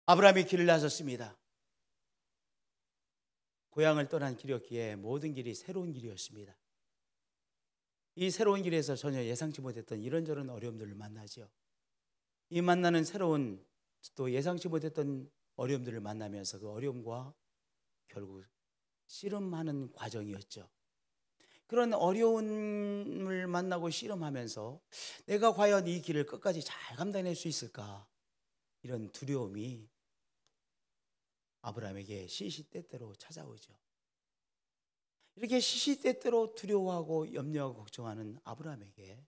아브라함이 길을 나섰습니다. 고향을 떠난 길이었기에 모든 길이 새로운 길이었습니다. 이 새로운 길에서 전혀 예상치 못했던 이런저런 어려움들을 만나죠. 이 만나는 새로운 또 예상치 못했던 어려움들을 만나면서 그 어려움과 결국 씨름하는 과정이었죠. 그런 어려움을 만나고 씨름하면서 내가 과연 이 길을 끝까지 잘 감당할 수 있을까? 이런 두려움이 아브라함에게 시시때때로 찾아오죠. 이렇게 시시때때로 두려워하고 염려하고 걱정하는 아브라함에게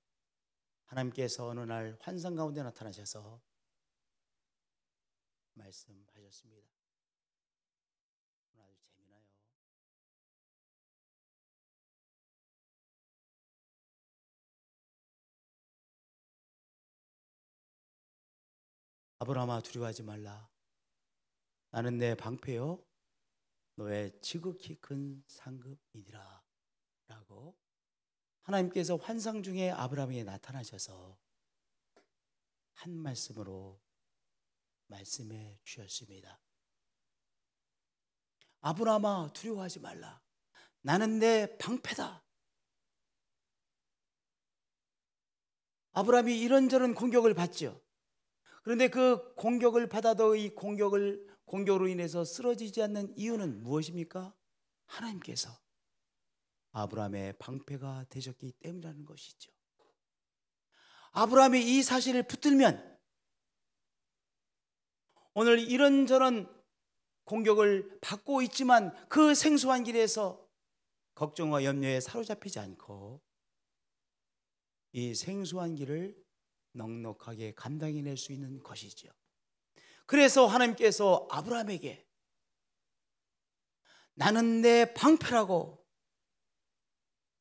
하나님께서 어느 날 환상 가운데 나타나셔서 말씀하셨습니다. 아주 재미나요. 아브라함아, 두려워하지 말라. 나는 내 방패요 너의 지극히 큰 상급이니라 라고 하나님께서 환상 중에 아브라함에게 나타나셔서 한 말씀으로 말씀해 주셨습니다. 아브라함아, 두려워하지 말라. 나는 내 방패다. 아브라함이 이런저런 공격을 받죠. 그런데 그 공격을 받아도 이 공격으로 인해서 쓰러지지 않는 이유는 무엇입니까? 하나님께서 아브라함의 방패가 되셨기 때문이라는 것이죠. 아브라함이 이 사실을 붙들면 오늘 이런저런 공격을 받고 있지만 그 생소한 길에서 걱정과 염려에 사로잡히지 않고 이 생소한 길을 넉넉하게 감당해낼 수 있는 것이죠. 그래서 하나님께서 아브라함에게 나는 내 방패라고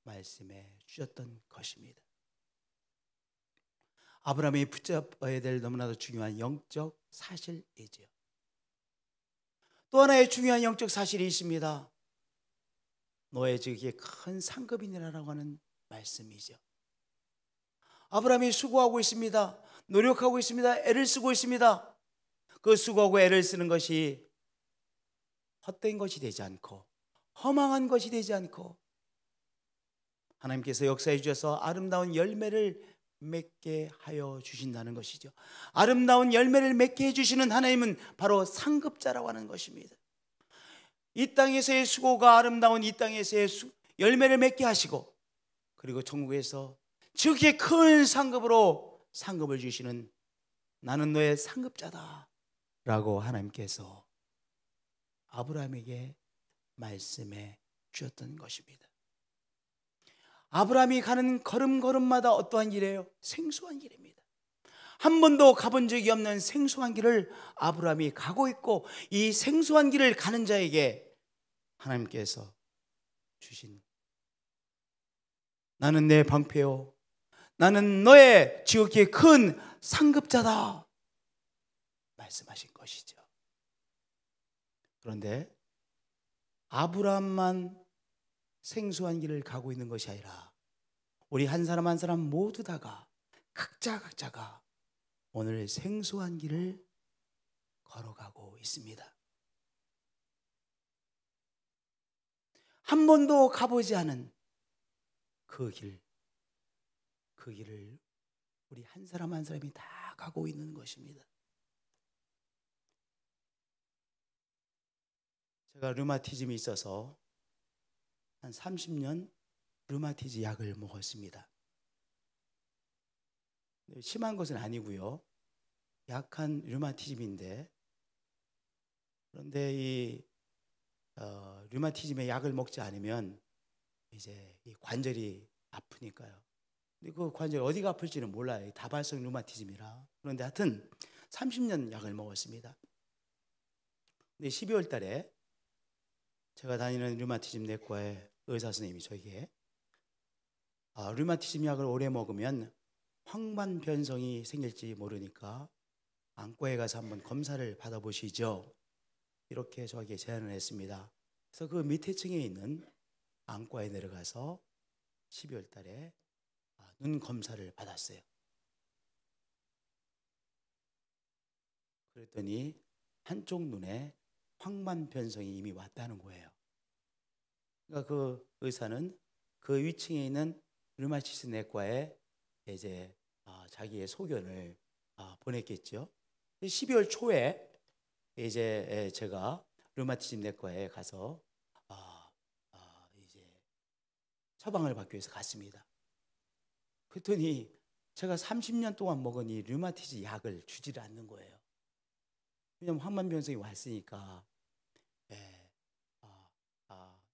말씀해 주셨던 것입니다. 아브라함이 붙잡아야 될 너무나도 중요한 영적 사실이죠. 또 하나의 중요한 영적 사실이 있습니다. 너의 지극히 큰 상급이니라라고 하는 말씀이죠. 아브라함이 수고하고 있습니다. 노력하고 있습니다. 애를 쓰고 있습니다. 그 수고하고 애를 쓰는 것이 헛된 것이 되지 않고 허망한 것이 되지 않고 하나님께서 역사해 주셔서 아름다운 열매를 맺게 하여 주신다는 것이죠. 아름다운 열매를 맺게 해주시는 하나님은 바로 상급자라고 하는 것입니다. 이 땅에서의 수고가 아름다운 이 땅에서의 열매를 맺게 하시고 그리고 천국에서 지극히 큰 상급을 주시는 나는 너의 상급자다 라고 하나님께서 아브라함에게 말씀해 주셨던 것입니다. 아브라함이 가는 걸음걸음마다 어떠한 길이에요? 생소한 길입니다. 한 번도 가본 적이 없는 생소한 길을 아브라함이 가고 있고 이 생소한 길을 가는 자에게 하나님께서 주신 나는 내 방패요 나는 너의 지극히 큰 상급자다 말씀하신 것이죠. 그런데 아브라함만 생소한 길을 가고 있는 것이 아니라 우리 한 사람 한 사람 모두 다가 각자가 오늘 생소한 길을 걸어가고 있습니다. 한 번도 가보지 않은 그 길을 우리 한 사람 한 사람이 다 가고 있는 것입니다. 제가 류마티즘이 있어서 한 30년 류마티즈 약을 먹었습니다. 심한 것은 아니고요. 약한 류마티즘인데 그런데 이 류마티즘의 약을 먹지 않으면 이제 이 관절이 아프니까요. 근데 그 관절이 어디가 아플지는 몰라요. 다발성 류마티즘이라. 그런데 하여튼 30년 약을 먹었습니다. 근데 12월 달에 제가 다니는 류마티즘 내과의 의사 선생님이 저에게 류마티즘 약을 오래 먹으면 황반 변성이 생길지 모르니까 안과에 가서 한번 검사를 받아보시죠. 이렇게 저에게 제안을 했습니다. 그래서 그 밑에 층에 있는 안과에 내려가서 12월 달에 눈 검사를 받았어요. 그랬더니 한쪽 눈에 황반변성이 이미 왔다는 거예요. 그러니까 그 의사는 그 위층에 있는 류마티스 내과에 이제 자기의 소견을 보냈겠죠. 12월 초에 이제 제가 류마티즘 내과에 가서 이제 처방을 받기 위해서 갔습니다. 그랬더니 제가 30년 동안 먹은 이 류마티즈 약을 주지를 않는 거예요. 왜냐면 황반변성이 왔으니까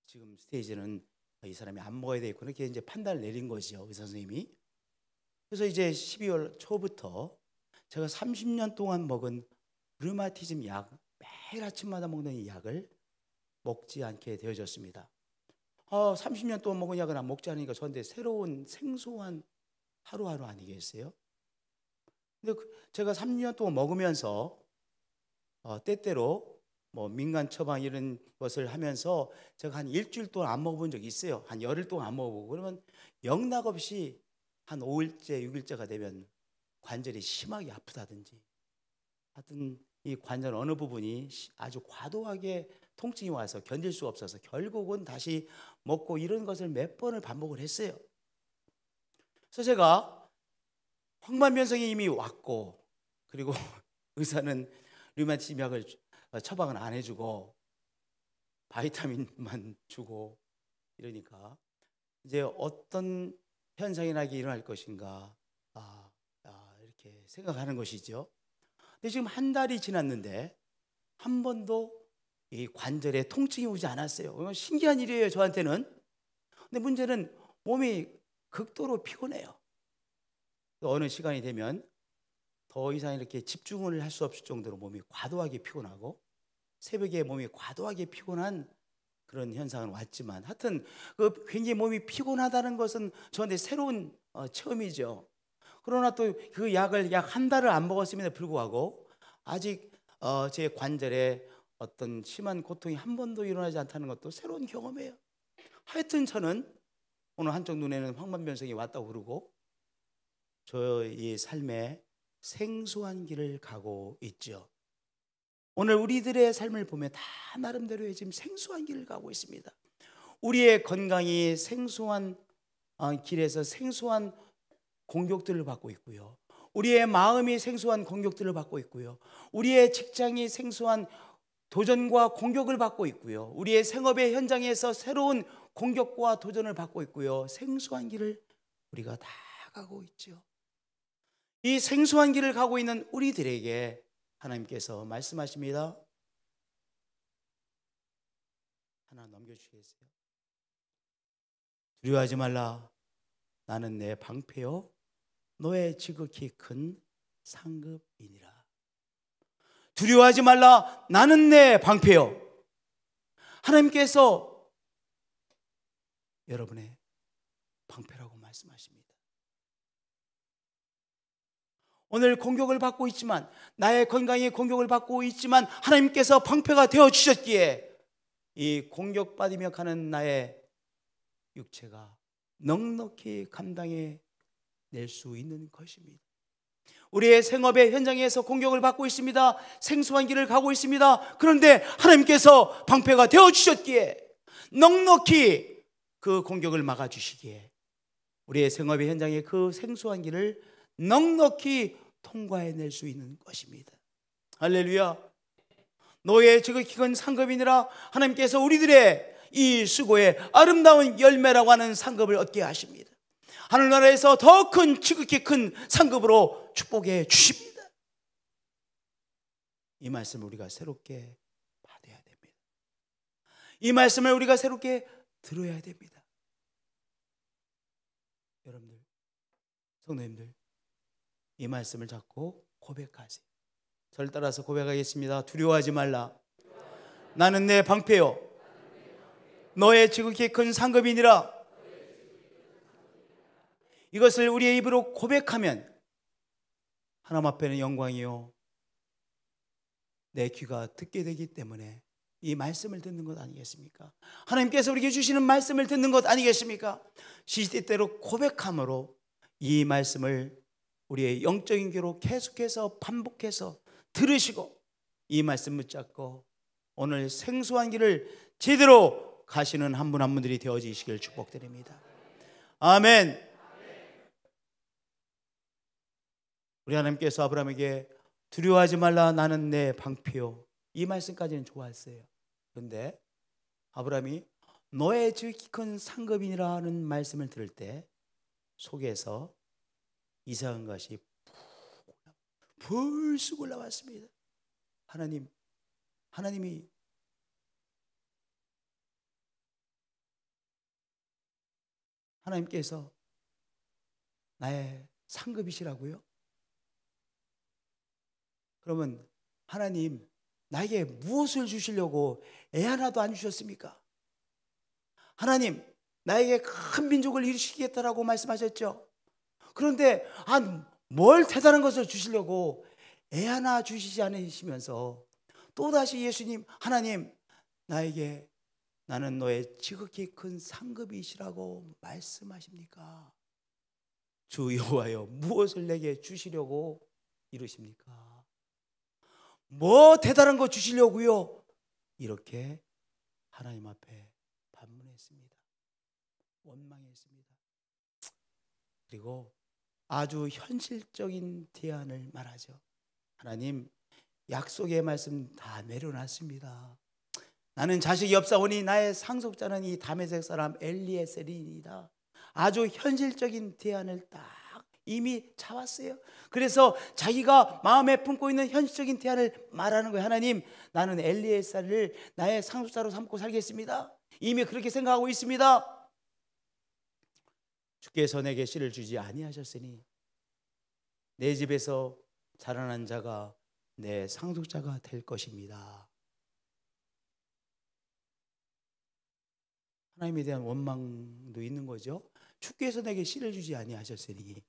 지금 스테이지는 이 사람이 안 먹어야 되겠구나 이렇게 이제 판단을 내린 거죠, 의사 선생님이. 그래서 이제 12월 초부터 제가 30년 동안 먹은 류마티즘 약, 매일 아침마다 먹는 이 약을 먹지 않게 되어졌습니다. 30년 동안 먹은 약을 안 먹지 않으니까 저한테 새로운 생소한 하루하루 아니겠어요? 근데 제가 3년 동안 먹으면서 때때로 뭐 민간 처방 이런 것을 하면서 제가 한 일주일 동안 안 먹어본 적이 있어요. 한 열흘 동안 안 먹어보고 그러면 영락없이 한 5일째 6일째가 되면 관절이 심하게 아프다든지 하여튼 이 관절 어느 부분이 아주 과도하게 통증이 와서 견딜 수 없어서 결국은 다시 먹고 이런 것을 몇 번을 반복을 했어요. 그래서 제가 황반변성이 이미 왔고 그리고 의사는 류마티즘 약을 처방을 안 해주고 바이타민만 주고 이러니까 이제 어떤 현상이 나게 일어날 것인가 이렇게 생각하는 것이죠. 근데 지금 한 달이 지났는데 한 번도 이 관절에 통증이 오지 않았어요. 신기한 일이에요, 저한테는. 근데 문제는 몸이 극도로 피곤해요. 어느 시간이 되면 더 이상 이렇게 집중을 할 수 없을 정도로 몸이 과도하게 피곤하고 새벽에 몸이 과도하게 피곤한 그런 현상은 왔지만 하여튼 굉장히 몸이 피곤하다는 것은 저한테 새로운 처음이죠. 그러나 또 그 약을 약 한 달을 안 먹었음에도 불구하고 아직 제 관절에 어떤 심한 고통이 한 번도 일어나지 않다는 것도 새로운 경험이에요. 하여튼 저는 오늘 한쪽 눈에는 황반변성이 왔다고 그러고 저의 삶에 생소한 길을 가고 있죠. 오늘 우리들의 삶을 보면 다 나름대로의 지금 생소한 길을 가고 있습니다. 우리의 건강이 생소한 길에서 생소한 공격들을 받고 있고요. 우리의 마음이 생소한 공격들을 받고 있고요. 우리의 직장이 생소한 도전과 공격을 받고 있고요. 우리의 생업의 현장에서 새로운 공격과 도전을 받고 있고요. 생소한 길을 우리가 다 가고 있죠. 이 생소한 길을 가고 있는 우리들에게 하나님께서 말씀하십니다. 하나 넘겨주시겠어요? 두려워하지 말라. 나는 내 방패요 너의 지극히 큰 상급이니라. 두려워하지 말라. 나는 내 방패요. 하나님께서 여러분의 방패라고 말씀하십니다. 오늘 공격을 받고 있지만, 나의 건강에 공격을 받고 있지만 하나님께서 방패가 되어주셨기에 이 공격받으며 가는 나의 육체가 넉넉히 감당해 낼 수 있는 것입니다. 우리의 생업의 현장에서 공격을 받고 있습니다. 생소한 길을 가고 있습니다. 그런데 하나님께서 방패가 되어주셨기에 넉넉히 그 공격을 막아주시기에 우리의 생업의 현장에 그 생소한 길을 넉넉히 통과해낼 수 있는 것입니다. 할렐루야. 너의 지극히 큰 상급이니라. 하나님께서 우리들의 이 수고의 아름다운 열매라고 하는 상급을 얻게 하십니다. 하늘나라에서 더 큰 지극히 큰 상급으로 축복해 주십니다. 이 말씀을 우리가 새롭게 받아야 됩니다. 이 말씀을 우리가 새롭게 들어야 됩니다. 여러분들, 성도님들, 이 말씀을 잡고 고백하세요. 저를 따라서 고백하겠습니다. 두려워하지 말라. 나는 내 방패요 너의 지극히 큰 상급이니라. 이것을 우리의 입으로 고백하면 하나님 앞에는 영광이요 내 귀가 듣게 되기 때문에 이 말씀을 듣는 것 아니겠습니까? 하나님께서 우리에게 주시는 말씀을 듣는 것 아니겠습니까? 시시때때로 고백함으로 이 말씀을 우리의 영적인 귀로 계속해서 반복해서 들으시고 이 말씀 붙잡고 오늘 생수한 길을 제대로 가시는 한 분 한 분들이 되어지시길 축복드립니다. 아멘. 우리 하나님께서 아브라함에게 두려워하지 말라, 나는 내 방피요, 이 말씀까지는 좋았어요. 그런데 아브라함이 너의 지극히 큰 상급이라는 말씀을 들을 때 속에서 이상한 것이 불쑥 올라왔습니다. 하나님께서 나의 상급이시라고요? 그러면 하나님, 나에게 무엇을 주시려고 애 하나도 안 주셨습니까? 하나님, 나에게 큰 민족을 이루시겠다라고 말씀하셨죠. 그런데 뭘 대단한 것을 주시려고 애 하나 주시지 않으시면서 또다시 예수님, 하나님, 나는 너의 지극히 큰 상급이시라고 말씀하십니까? 주 여호와여, 무엇을 내게 주시려고 이러십니까? 뭐 대단한 거 주시려고요? 이렇게 하나님 앞에 반문했습니다. 원망했습니다. 그리고 아주 현실적인 대안을 말하죠. 하나님, 약속의 말씀 다 내려놨습니다. 나는 자식이 없사오니 나의 상속자는 이 다메섹 사람 엘리에셀이니이다. 아주 현실적인 대안을 딱 이미 잡았어요. 그래서 자기가 마음에 품고 있는 현실적인 대안을 말하는 거예요. 하나님, 나는 엘리에셀을 나의 상속자로 삼고 살겠습니다. 이미 그렇게 생각하고 있습니다. 주께서 내게 씨를 주지 아니하셨으니 내 집에서 자라난 자가 내 상속자가 될 것입니다. 하나님에 대한 원망도 있는 거죠. 주께서 내게 씨를 주지 아니하셨으니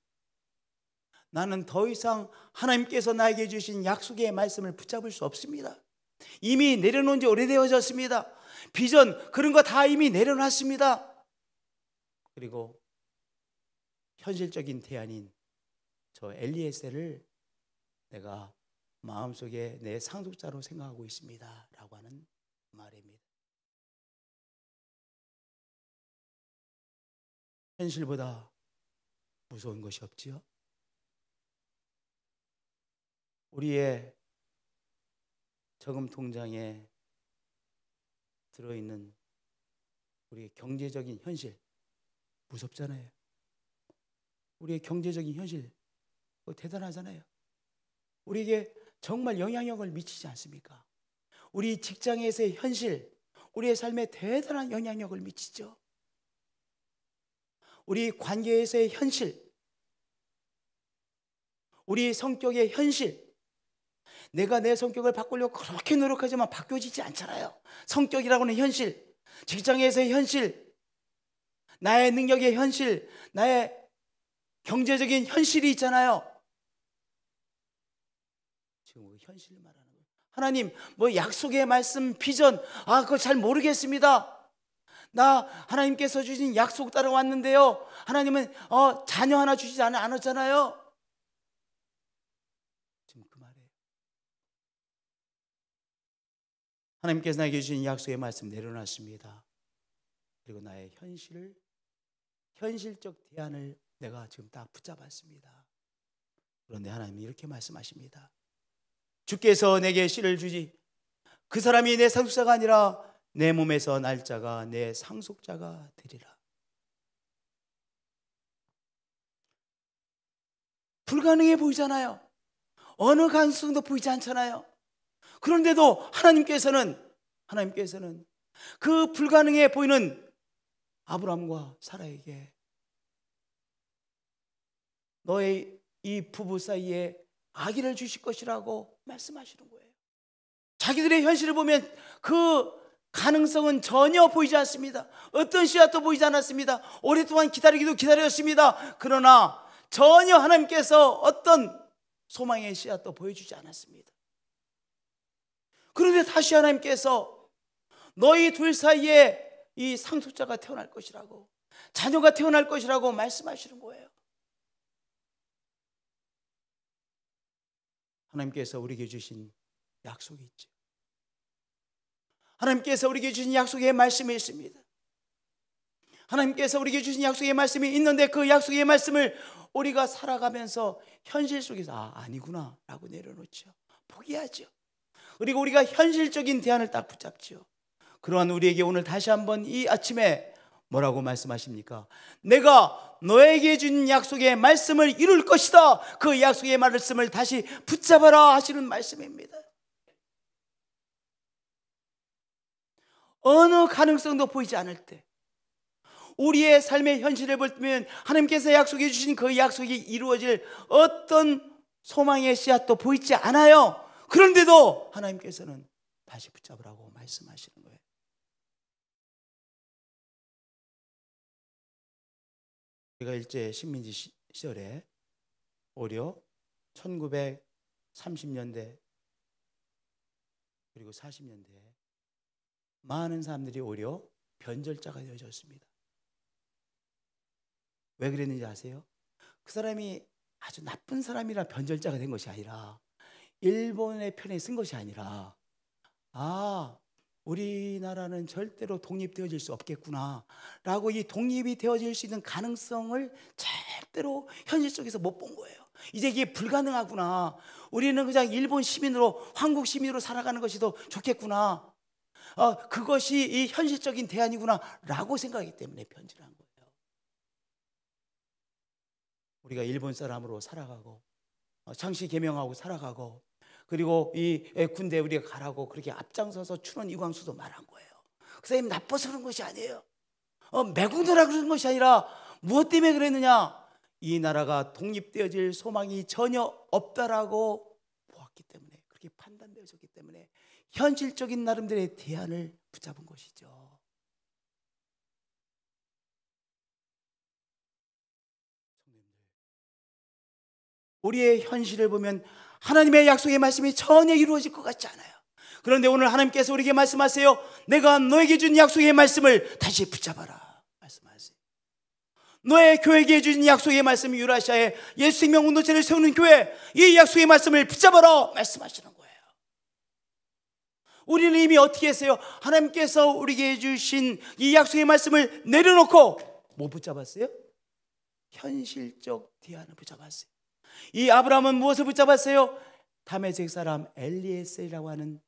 나는 더 이상 하나님께서 나에게 주신 약속의 말씀을 붙잡을 수 없습니다. 이미 내려놓은 지 오래되어졌습니다. 비전 그런 거 다 이미 내려놨습니다. 그리고 현실적인 대안인 저 엘리에셀을 내가 마음속에 내 상속자로 생각하고 있습니다 라고 하는 말입니다. 현실보다 무서운 것이 없지요. 우리의 저금 통장에 들어있는 우리의 경제적인 현실 무섭잖아요. 우리의 경제적인 현실 대단하잖아요. 우리에게 정말 영향력을 미치지 않습니까? 우리 직장에서의 현실, 우리의 삶에 대단한 영향력을 미치죠. 우리 관계에서의 현실, 우리 성격의 현실, 내가 내 성격을 바꾸려고 그렇게 노력하지만 바뀌어지지 않잖아요. 성격이라고 하는 현실, 직장에서의 현실, 나의 능력의 현실, 나의 경제적인 현실이 있잖아요. 지금 그 현실을 말하는 거예요. 하나님, 뭐 약속의 말씀, 비전, 그거 잘 모르겠습니다. 나 하나님께서 주신 약속 따라왔는데요, 하나님은 자녀 하나 주시지 않았잖아요. 지금 그 말이에요. 하나님께서 나에게 주신 약속의 말씀 내려놨습니다. 그리고 나의 현실적 대안을 내가 지금 딱 붙잡았습니다. 그런데 하나님이 이렇게 말씀하십니다. 주께서 내게 씨를 주지 그 사람이 내 상속자가 아니라 내 몸에서 날 자가 내 상속자가 되리라. 불가능해 보이잖아요. 어느 가능성도 보이지 않잖아요. 그런데도 하나님께서는 그 불가능해 보이는 아브라함과 사라에게 너의 이 부부 사이에 아기를 주실 것이라고 말씀하시는 거예요. 자기들의 현실을 보면 그 가능성은 전혀 보이지 않습니다. 어떤 씨앗도 보이지 않았습니다. 오랫동안 기다리기도 기다렸습니다. 그러나 전혀 하나님께서 어떤 소망의 씨앗도 보여주지 않았습니다. 그런데 다시 하나님께서 너희 둘 사이에 이 상속자가 태어날 것이라고, 자녀가 태어날 것이라고 말씀하시는 거예요. 하나님께서 우리에게 주신 약속이 있죠. 하나님께서 우리에게 주신 약속의 말씀이 있습니다. 하나님께서 우리에게 주신 약속의 말씀이 있는데 그 약속의 말씀을 우리가 살아가면서 현실 속에서 아니구나 라고 내려놓죠. 포기하죠. 그리고 우리가 현실적인 대안을 딱 붙잡죠. 그러한 우리에게 오늘 다시 한번 이 아침에 뭐라고 말씀하십니까? 내가 너에게 준 약속의 말씀을 이룰 것이다. 그 약속의 말씀을 다시 붙잡아라 하시는 말씀입니다. 어느 가능성도 보이지 않을 때, 우리의 삶의 현실을 볼 때면 하나님께서 약속해 주신 그 약속이 이루어질 어떤 소망의 씨앗도 보이지 않아요. 그런데도 하나님께서는 다시 붙잡으라고 말씀하시는 거예요. 우리가 일제 식민지 시절에 오히려 1930년대 그리고 40년대에 많은 사람들이 오히려 변절자가 되어졌습니다. 왜 그랬는지 아세요? 그 사람이 아주 나쁜 사람이라 변절자가 된 것이 아니라, 일본의 편에 쓴 것이 아니라, 우리나라는 절대로 독립되어질 수 없겠구나 라고 이 독립이 되어질 수 있는 가능성을 절대로 현실 속에서 못 본 거예요. 이제 이게 불가능하구나. 우리는 그냥 일본 시민으로, 한국 시민으로 살아가는 것이 더 좋겠구나. 그것이 이 현실적인 대안이구나 라고 생각하기 때문에 변질한 거예요. 우리가 일본 사람으로 살아가고 창씨 개명하고 살아가고, 그리고 이 군대 우리가 가라고 그렇게 앞장서서 추는 이광수도 말한 거예요. 그 사람이 나빠서 그런 것이 아니에요. 매국노라 그런 것이 아니라 무엇 때문에 그랬느냐? 이 나라가 독립되어질 소망이 전혀 없다라고 보았기 때문에, 그렇게 판단되어졌기 때문에 현실적인 나름대로의 대안을 붙잡은 것이죠. 우리의 현실을 보면 하나님의 약속의 말씀이 전혀 이루어질 것 같지 않아요. 그런데 오늘 하나님께서 우리에게 말씀하세요. 내가 너에게 준 약속의 말씀을 다시 붙잡아라 말씀하세요. 너의 교회에게 준 약속의 말씀, 유라시아에 예수생명 운동체를 세우는 교회, 이 약속의 말씀을 붙잡아라 말씀하시는 거예요. 우리는 이미 어떻게 했어요? 하나님께서 우리에게 주신 이 약속의 말씀을 내려놓고 뭐 붙잡았어요? 현실적 대안을 붙잡았어요. 이 아브라함은 무엇을 붙잡았어요? 다메섹 사람 엘리에셀이라고 하는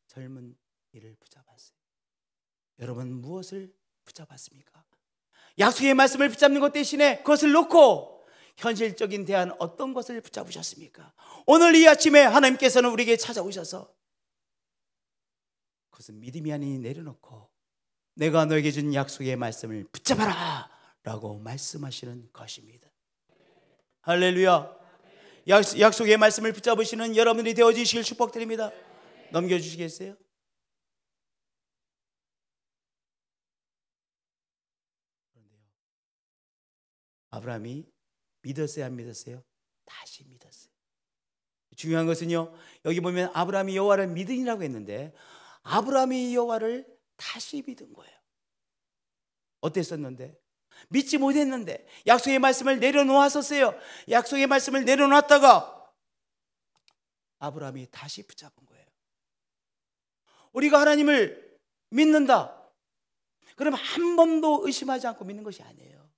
젊은 이를 붙잡았어요. 여러분 무엇을 붙잡았습니까? 약속의 말씀을 붙잡는 것 대신에 그것을 놓고 현실적인 대안 어떤 것을 붙잡으셨습니까? 오늘 이 아침에 하나님께서는 우리에게 찾아오셔서 그것은 믿음이 아니니 내려놓고 내가 너에게 준 약속의 말씀을 붙잡아라 라고 말씀하시는 것입니다. 할렐루야. 약속의 말씀을 붙잡으시는 여러분들이 되어주시길 축복드립니다. 넘겨주시겠어요? 그런데요, 아브라함이 믿었어요, 안 믿었어요? 다시 믿었어요. 중요한 것은요, 여기 보면 아브라함이 여호와를 믿으니라고 했는데 아브라함이 여호와를 다시 믿은 거예요. 어땠었는데? 믿지 못했는데 약속의 말씀을 내려놓았었어요. 약속의 말씀을 내려놨다가 아브라함이 다시 붙잡은 거예요. 우리가 하나님을 믿는다, 그럼 한 번도 의심하지 않고 믿는 것이 아니에요.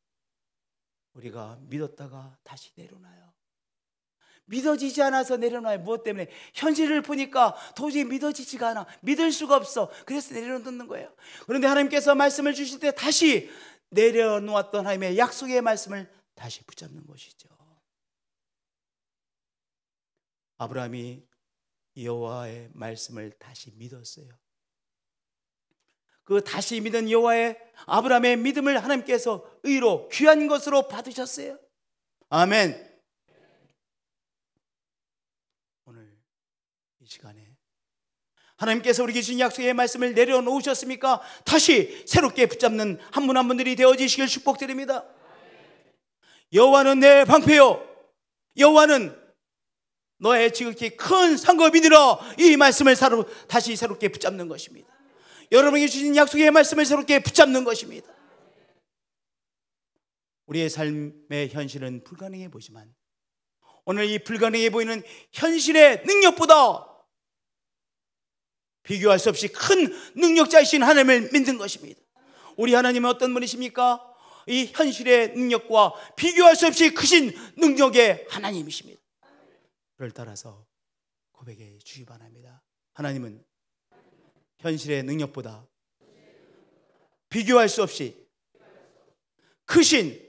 우리가 믿었다가 다시 내려놔요. 믿어지지 않아서 내려놔요. 무엇 때문에? 현실을 보니까 도저히 믿어지지가 않아. 믿을 수가 없어. 그래서 내려놓는 거예요. 그런데 하나님께서 말씀을 주실 때 다시 내려놓았던 하나님의 약속의 말씀을 다시 붙잡는 것이죠. 아브라함이 여호와의 말씀을 다시 믿었어요. 그 다시 믿은 여호와의 아브라함의 믿음을 하나님께서 의로 귀한 것으로 받으셨어요. 아멘. 오늘 이 시간에 하나님께서 우리에게 주신 약속의 말씀을 내려놓으셨습니까? 다시 새롭게 붙잡는 한 분 한 분들이 되어지시길 축복드립니다. 여호와는 내 방패요, 여호와는 너의 지극히 큰 상급이니라. 이 말씀을 다시 새롭게 붙잡는 것입니다. 여러분에게 주신 약속의 말씀을 새롭게 붙잡는 것입니다. 우리의 삶의 현실은 불가능해 보이지만 오늘 이 불가능해 보이는 현실의 능력보다 비교할 수 없이 큰 능력자이신 하나님을 믿는 것입니다. 우리 하나님은 어떤 분이십니까? 이 현실의 능력과 비교할 수 없이 크신 능력의 하나님이십니다. 그를 따라서 고백해 주기 바랍니다. 하나님은 현실의 능력보다 비교할 수 없이 크신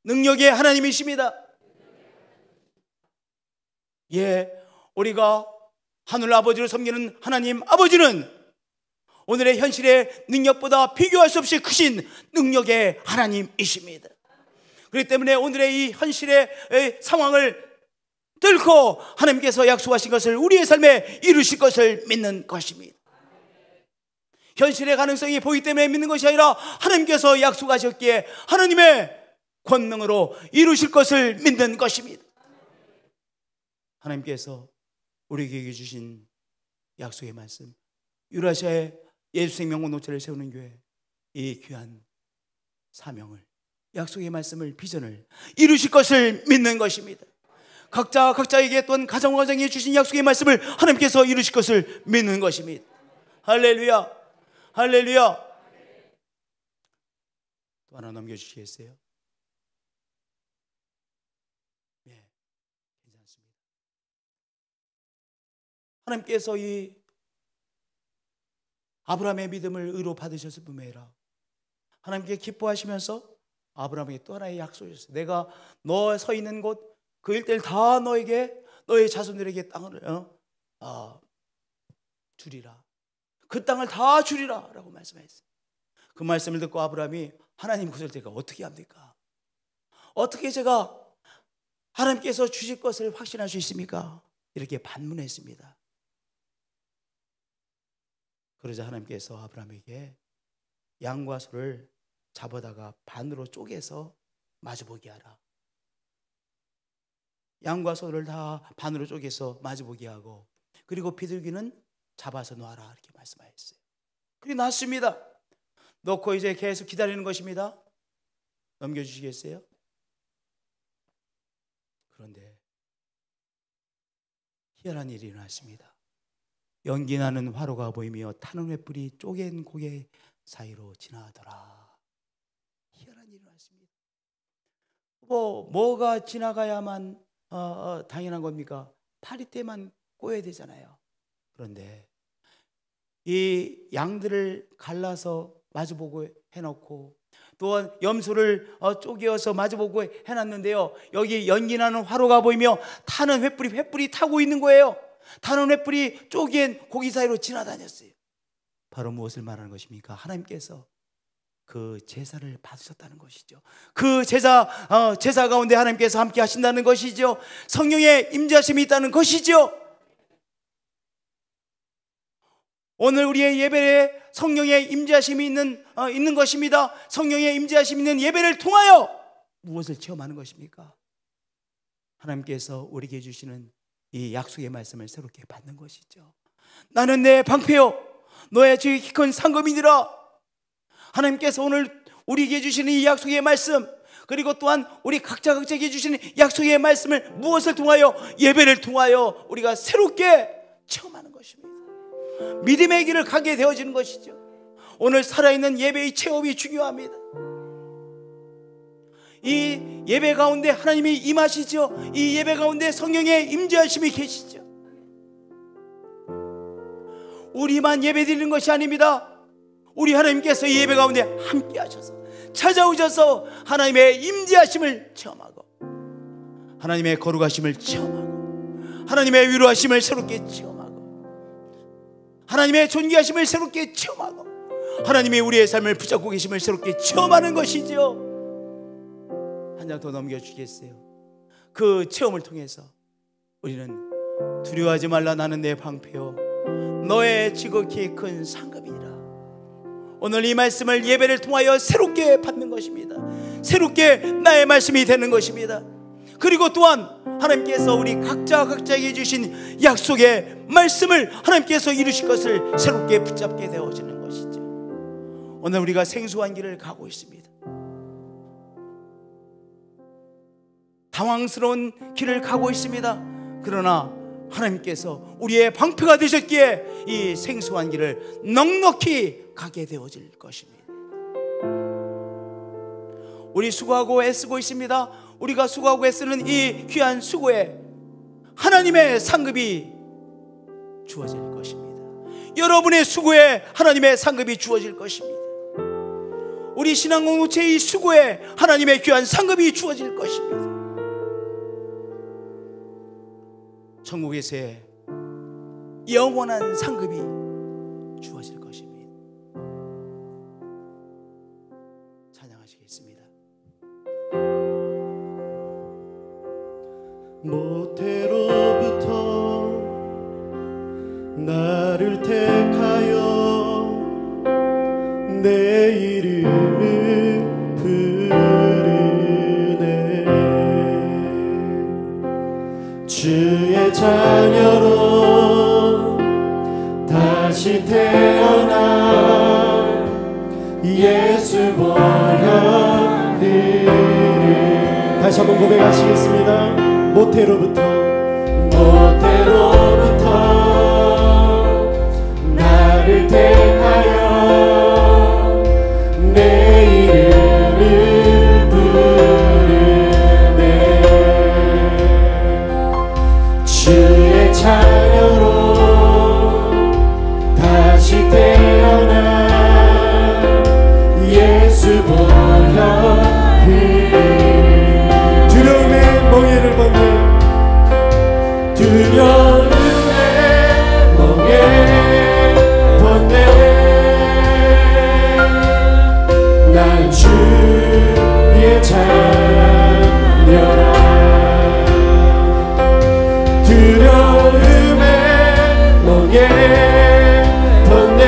능력의 하나님이십니다. 예, 우리가 하늘 아버지를 섬기는 하나님 아버지는 오늘의 현실의 능력보다 비교할 수 없이 크신 능력의 하나님이십니다. 그렇기 때문에 오늘의 이 현실의 상황을 뚫고 하나님께서 약속하신 것을 우리의 삶에 이루실 것을 믿는 것입니다. 현실의 가능성이 보이기 때문에 믿는 것이 아니라 하나님께서 약속하셨기에 하나님의 권능으로 이루실 것을 믿는 것입니다. 하나님께서 우리에게 주신 약속의 말씀, 유라시아의 예수생명 공동체를 세우는 교회, 이 귀한 사명을, 약속의 말씀을, 비전을 이루실 것을 믿는 것입니다. 각자에게 또한 가정에 주신 약속의 말씀을 하나님께서 이루실 것을 믿는 것입니다. 할렐루야, 할렐루야. 또 하나 넘겨주시겠어요? 네, 괜찮습니다. 하나님께서 이 아브라함의 믿음을 의로 받으셨을 뿐만 아니라 하나님께 기뻐하시면서 아브라함에게 또 하나의 약속을 주셨어요. 내가 너 서 있는 곳 그 일대를 다 너에게, 너의 자손들에게 땅을 주리라. 그 땅을 다 주리라 라고 말씀하셨어요. 그 말씀을 듣고 아브라함이 하나님 그럴 때가 어떻게 합니까? 어떻게 제가 하나님께서 주실 것을 확신할 수 있습니까? 이렇게 반문했습니다. 그러자 하나님께서 아브라함에게 양과 소를 잡아다가 반으로 쪼개서 마주보게 하라. 양과 소를 다 반으로 쪼개서 마주보게 하고, 그리고 비둘기는 잡아서 놔라 이렇게 말씀하셨어요. 그게 놨습니다. 놓고 이제 계속 기다리는 것입니다. 넘겨주시겠어요? 그런데 희한한 일이 일어났습니다. 연기나는 화로가 보이며 타는 횃불이 쪼갠 고개 사이로 지나가더라. 희한한 일이 일어났습니다. 뭐가 지나가야만 당연한 겁니까? 파리떼만 꼬여야 되잖아요. 그런데 이 양들을 갈라서 마주보고 해놓고, 또한 염소를 쪼개어서 마주보고 해놨는데요, 여기 연기나는 화로가 보이며 타는 횃불이 타고 있는 거예요. 타는 횃불이 쪼갠 고기 사이로 지나다녔어요. 바로 무엇을 말하는 것입니까? 하나님께서 그 제사를 받으셨다는 것이죠. 그 제사 가운데 하나님께서 함께 하신다는 것이죠. 성령의 임재하심이 있다는 것이죠. 오늘 우리의 예배에 성령의 임재하심이 있는 것입니다. 성령의 임재하심이 있는 예배를 통하여 무엇을 체험하는 것입니까? 하나님께서 우리에게 주시는 이 약속의 말씀을 새롭게 받는 것이죠. 나는 내 방패요 너의 지극히 큰 상급이니라. 하나님께서 오늘 우리에게 주시는 이 약속의 말씀, 그리고 또한 우리 각자에게 주시는 약속의 말씀을 무엇을 통하여? 예배를 통하여 우리가 새롭게 체험하는 것입니다. 믿음의 길을 가게 되어지는 것이죠. 오늘 살아있는 예배의 체험이 중요합니다. 이 예배 가운데 하나님이 임하시죠. 이 예배 가운데 성령의 임재하심이 계시죠. 우리만 예배 드리는 것이 아닙니다. 우리 하나님께서 이 예배 가운데 함께 하셔서 찾아오셔서 하나님의 임재하심을 체험하고, 하나님의 거룩하심을 체험하고, 하나님의 위로하심을 새롭게 체험하고, 하나님의 존귀하심을 새롭게 체험하고, 하나님이 우리의 삶을 붙잡고 계심을 새롭게 체험하는 것이죠. 한 장 더 넘겨주시겠어요? 그 체험을 통해서 우리는 두려워하지 말라, 나는 내 방패요 너의 지극히 큰 상급이니라. 오늘 이 말씀을 예배를 통하여 새롭게 받는 것입니다. 새롭게 나의 말씀이 되는 것입니다. 그리고 또한 하나님께서 우리 각자에게 주신 약속의 말씀을 하나님께서 이루실 것을 새롭게 붙잡게 되어지는 것이죠. 오늘 우리가 생소한 길을 가고 있습니다. 당황스러운 길을 가고 있습니다. 그러나 하나님께서 우리의 방패가 되셨기에 이 생수한 길을 넉넉히 가게 되어질 것입니다. 우리 수고하고 애쓰고 있습니다. 우리가 수고하고 애쓰는 이 귀한 수고에 하나님의 상급이 주어질 것입니다. 여러분의 수고에 하나님의 상급이 주어질 것입니다. 우리 신앙 공동체의 수고에 하나님의 귀한 상급이 주어질 것입니다. 천국에서의 영원한 상급이 주어질 것입니다. 찬양하시겠습니다. 모태로부터 나를 택하여 내 이름을 부르네. 주의 자녀로 다시 태어나 예수 보혈 이름. 다시 한번 고백하시겠습니다. 모태로부터 나를 택하여 내 이름을 부르네. 주의 자녀로 다시 태어나 예수 보혈 두려움의 멍에를 벗네. 두려움의 멍에 벗네. 난 주의 자녀라. 두려움의 멍에 벗네.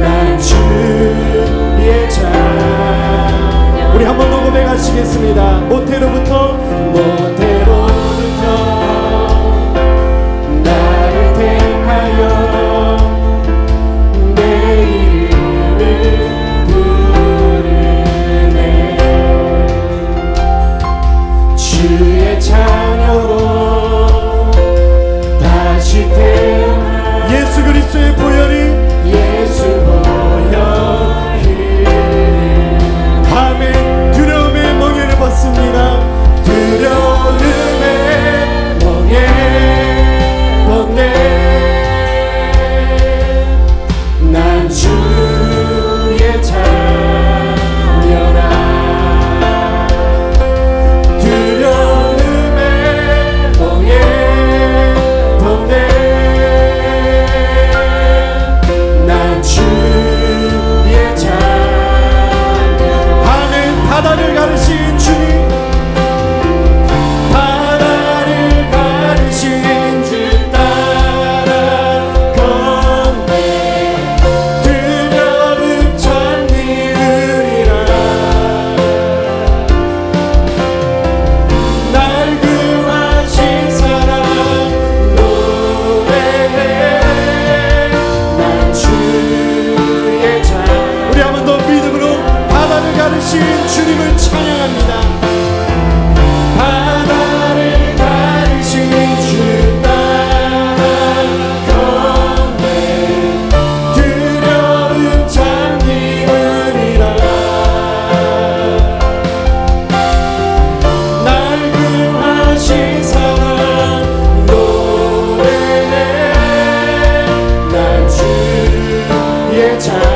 난 주의 자녀라. 우리 한 번 더 고백하시겠습니다. 모태로부터 나를 택하여 내 이름을 부르네. 주의 자녀로 다시 태어나 예수 그리스도의 보혈이 예수 보혈이 아멘. 두려움의 멍에를 벗습니다. 두려움의 멍에 벗네. 난 주의 자녀라. 두려움의 멍에 벗네. 난 주의 자녀라. 아멘. 바다를 가르신 주님, 바다를 가르신 주 따라건네. 두려움 천리으리라. 날 구하신 사랑 노래해. 난 주의 자. 우리 한 번 더 믿음으로 바다를 가르신 주님을 찬양합니다. 바다를 가르신 주 따라건네. 두려움 잠기으리라. 날 구하신 사랑 노래해. 난 주의 자녀.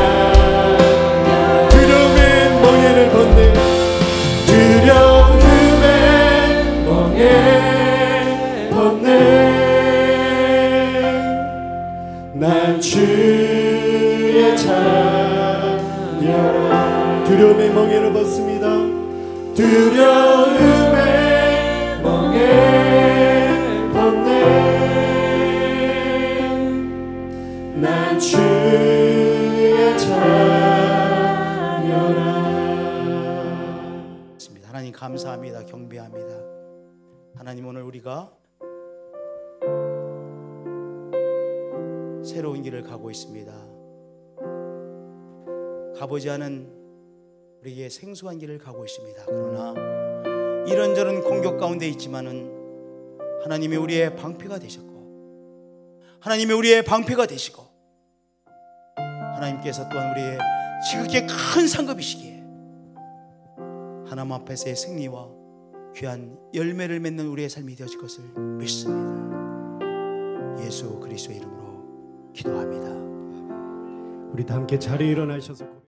두려움의 멍에를 벗네. 두려움의 멍에 벗네. 난 주의 자녀라. 두려움의 멍에를 벗습니다. 두려움의 멍에 벗네. 난 주의 자녀라. 하나님 감사합니다. 경배합니다. 하나님, 오늘 우리가 새로운 길을 가고 있습니다. 가보지 않은 우리에게 생소한 길을 가고 있습니다. 그러나 이런저런 공격 가운데 있지만은 하나님이 우리의 방패가 되셨고, 하나님이 우리의 방패가 되시고, 하나님께서 또한 우리의 지극히 큰 상급이시기에 하나님 앞에서의 승리와 귀한 열매를 맺는 우리의 삶이 되어질 것을 믿습니다. 예수 그리스도의 이름으로 기도합니다. 우리 다 함께 자리에 일어나셔서